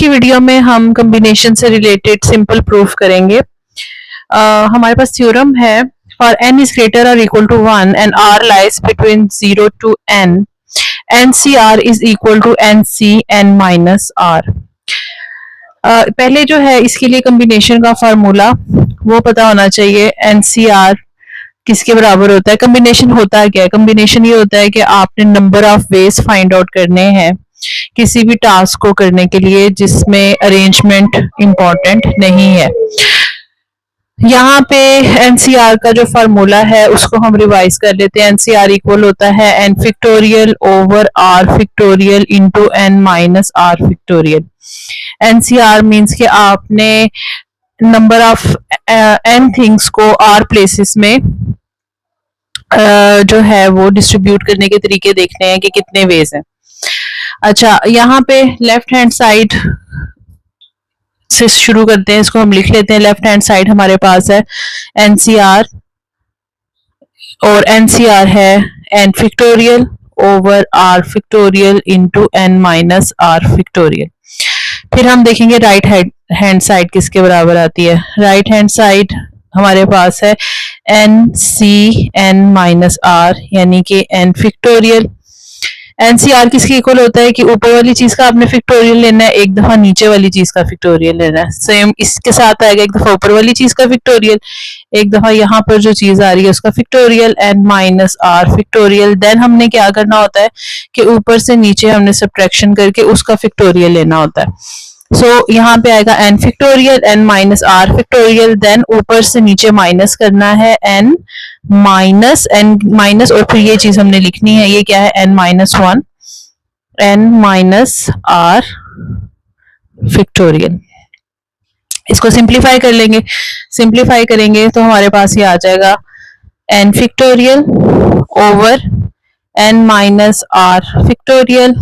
की वीडियो में हम कॉम्बिनेशन से रिलेटेड सिंपल प्रूफ करेंगे। हमारे पास थ्योरम है फॉर n इज ग्रेटर और equal to 1 and r lies between 0 to n NCR is equal to NC n minus r। पहले जो है इसके लिए कॉम्बिनेशन का फार्मूला वो पता होना चाहिए। NCR किसके बराबर होता है? कॉम्बिनेशन होता क्या है? कॉम्बिनेशन ये होता है कि आपने number of ways find out करने हैं किसी भी टास्क को करने के लिए जिसमें अरेंजमेंट इम्पोर्टेंट नहीं है। यहाँ पे NCR का जो फार्मूला है उसको हम रिवाइज कर लेते हैं। NCR इक्वल होता है n factorial over r factorial into n minus r factorial. NCR means कि आपने नंबर ऑफ n थिंग्स को r प्लेसेस में जो है वो डिस्ट्रीब्यूट करने के तरीके देखने हैं कि कितने वेज हैं। अच्छा, यहाँ पे लेफ्ट हैंड साइड से शुरू करते हैं, इसको हम लिख लेते हैं। लेफ्ट हैंड साइड हमारे पास है NCR और NCR है n factorial over r factorial into n minus r factorial. फिर हम देखेंगे राइट हैंड साइड किसके बराबर आती है। राइट हैंड साइड हमारे पास है NC n माइनस r यानी कि n फैक्टोरियल। NCR किसके इक्वल होता है कि ऊपर वाली चीज का आपने फैक्टोरियल लेना है, एक दफा नीचे वाली चीज का फैक्टोरियल लेना है। सेम इसके साथ आएगा, एक दफा ऊपर वाली चीज का फैक्टोरियल, एक दफा यहाँ पर जो चीज आ रही है उसका factorial n minus r factorial. Then हमने क्या करना होता है कि ऊपर से नीचे हमने सब्ट्रैक्शन करके उसका फैक्टोरियल लेना होता है। सो यहाँ पे आएगा n factorial n minus r factorial, then ऊपर से नीचे माइनस करना है n माइनस और फिर ये चीज हमने लिखनी है, ये क्या है n minus 1 n minus r factorial. इसको सिंप्लीफाई कर लेंगे, सिंप्लीफाई करेंगे तो हमारे पास ये आ जाएगा n factorial over n minus r factorial.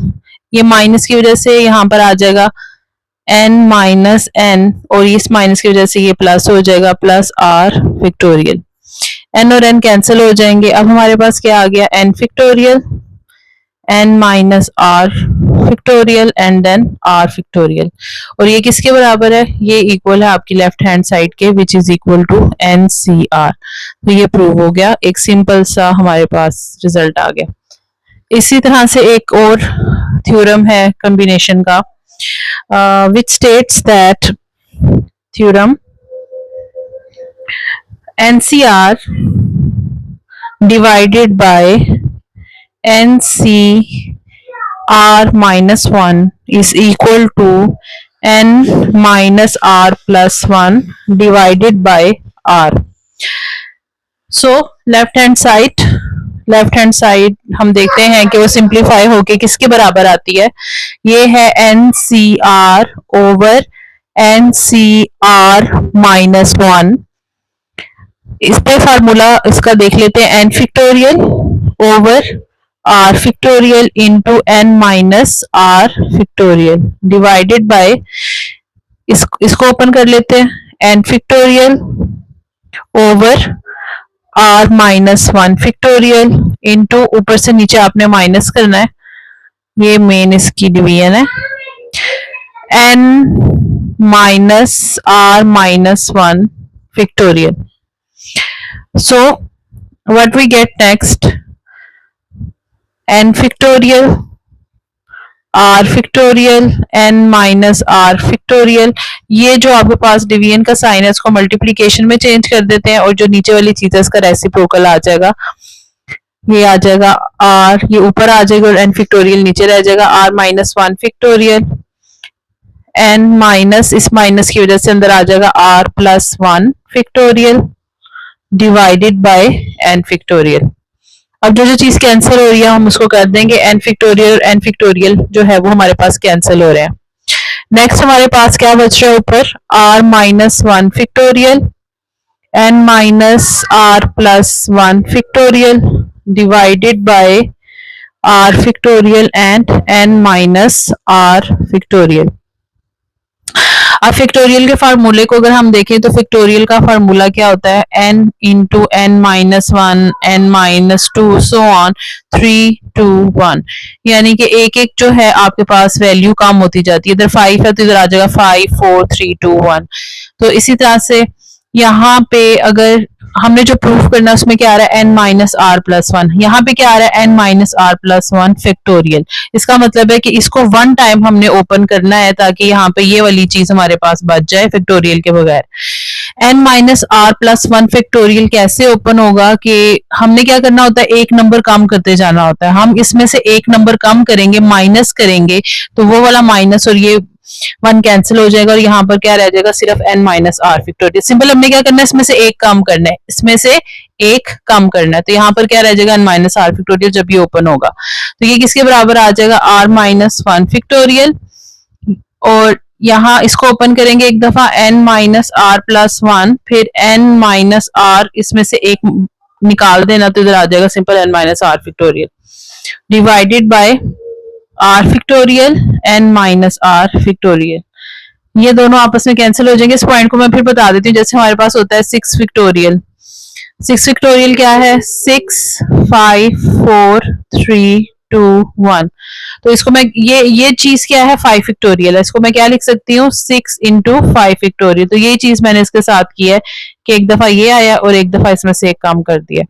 ये माइनस की वजह से यहाँ पर आ जाएगा n माइनस n और इस माइनस की वजह से ये प्लस हो जाएगा प्लस r फैक्टोरियल। n और n कैंसिल हो जाएंगे। अब हमारे पास क्या आ गया n factorial n minus r factorial and then r factorial. और ये किसके बराबर है? ये इक्वल है आपकी लेफ्ट हैंड साइड के which is equal to NCR। तो ये प्रूव हो गया, एक सिंपल सा हमारे पास रिजल्ट आ गया। इसी तरह से एक और थ्योरम है कॉम्बिनेशन का which states that theorem NCR divided by NCR minus 1 is equal to n minus r plus 1 divided by r. So left hand side हम देखते हैं कि वो सिंप्लीफाई होके किसके बराबर आती है। ये है NCR ओवर NCR माइनस 1। इस पे फार्मूला इसका देख लेते हैं, n factorial over r factorial into n minus r factorial divided bye, इसको ओपन कर लेते हैं, n factorial over r minus 1 factorial into ऊपर से नीचे आपने माइनस करना है, ये मेन इसकी डिवीजन है, n minus r minus 1 factorial. So what we get next, n factorial r factorial n minus r factorial. ये जो आपके पास डिवीजन का साइन है इसको मल्टीप्लिकेशन में चेंज कर देते हैं और जो नीचे वाली चीज है इसका रेसिप्रोकल आ जाएगा, ये आ जाएगा r, ये ऊपर आ जाएगा और n फैक्टोरियल नीचे रह जाएगा, r minus 1 factorial n minus इस माइनस की वजह से अंदर आ जाएगा r plus 1 factorial divided bye n factorial. अब जो चीज कैंसिल हो रही है हम उसको कर देंगे, n फैक्टोरियल और n फैक्टोरियल जो है वो हमारे पास कैंसिल हो रहे हैं। नेक्स्ट हमारे पास क्या बच रहा है ऊपर, r minus 1 factorial n minus r plus 1 factorial divided bye r factorial and n minus r factorial. अब फैक्टोरियल के फार्मूले को अगर हम देखें तो फैक्टोरियल का फार्मूला क्या होता है, n into n minus one, n minus two, so on 3 2 1, यानी कि एक एक जो है आपके पास वैल्यू कम होती जाती है। इधर 5 है तो इधर आ जाएगा 5 4 3 2 1। तो इसी तरह से यहाँ पे अगर हमने जो प्रूफ करना है उसमें क्या आ रहा है, n minus R plus one, यहाँ पे क्या आ रहा है, n minus R plus one factorial. इसका मतलब है कि इसको वन टाइम हमने ओपन करना है ताकि यहाँ पे ये वाली चीज हमारे पास बच जाए फैक्टोरियल के बगैर। n minus R plus one factorial कैसे ओपन होगा कि हमने क्या करना होता है, एक नंबर कम करते जाना होता है। हम इसमें से एक नंबर कम करेंगे, माइनस करेंगे, तो वो वाला माइनस और ये वन कैंसिल हो जाएगा और यहाँ पर क्या रह जाएगा, सिर्फ n minus R factorial. Simple हमने क्या करना है, इसमें से एक कम करना है, इसमें से एक कम करना है, तो यहाँ पर क्या रह जाएगा, n माइनस आर फैक्टोरियल जब ये ओपन होगा तो ये किसके बराबर आ जाएगा, r माइनस वन फैक्टोरियल। और यहाँ इसको ओपन करेंगे एक दफा, n minus R plus one, फिर n माइनस आर, इसमें से एक निकाल देना तो इधर आ जाएगा simple n minus R factorial divided by R factorial n minus R factorial. ये दोनों आपस में कैंसिल हो जाएंगे। इस पॉइंट को मैं फिर बता देती हूँ। जैसे हमारे पास होता है 6 फैक्टोरियल, 6 फैक्टोरियल क्या है, 6 5 4 3 2 1। तो इसको मैं ये चीज क्या है, 5 फैक्टोरियल है, इसको मैं क्या लिख सकती हूँ, 6 इंटू 5 फैक्टोरियल। तो ये चीज मैंने इसके साथ की है कि एक दफा ये आया और एक दफा इसमें से एक काम कर दिया,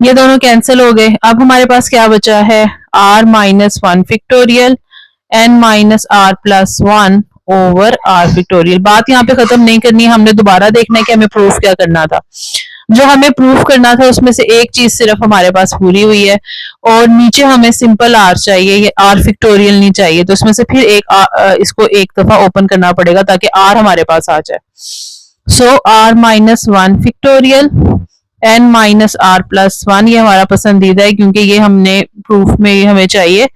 ये दोनों कैंसिल हो गए। अब हमारे पास क्या बचा है, r minus one factorial n minus R plus one over r factorial. बात यहाँ पे खत्म नहीं करनी है, हमने दोबारा देखना है कि हमें प्रूफ क्या करना था। जो हमें प्रूफ करना था उसमें से एक चीज सिर्फ हमारे पास पूरी हुई है और नीचे हमें सिंपल r चाहिए, ये r फैक्टोरियल नहीं चाहिए, तो इसमें से फिर इसको एक दफा ओपन करना पड़ेगा ताकि r हमारे पास आ जाए। So r minus one factorial n minus R plus one, ये हमारा पसंदीदा है क्योंकि ये हमने प्रूफ में ये हमें चाहिए।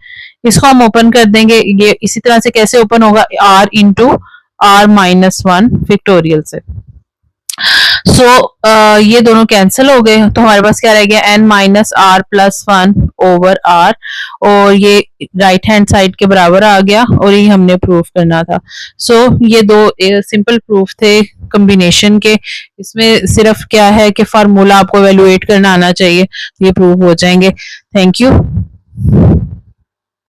इसको हम ओपन कर देंगे, ये इसी तरह से कैसे ओपन होगा, r into R minus one factorial से। ये दोनों कैंसिल हो गए तो हमारे पास क्या रह गया, n minus R plus one over r, और ये राइट हैंड साइड के बराबर आ गया और ये हमने प्रूफ करना था। ये दो सिंपल प्रूफ थे कॉम्बिनेशन के। इसमें सिर्फ क्या है कि फार्मूला आपको एवेलुएट करना आना चाहिए, ये प्रूफ हो जाएंगे। Thank you.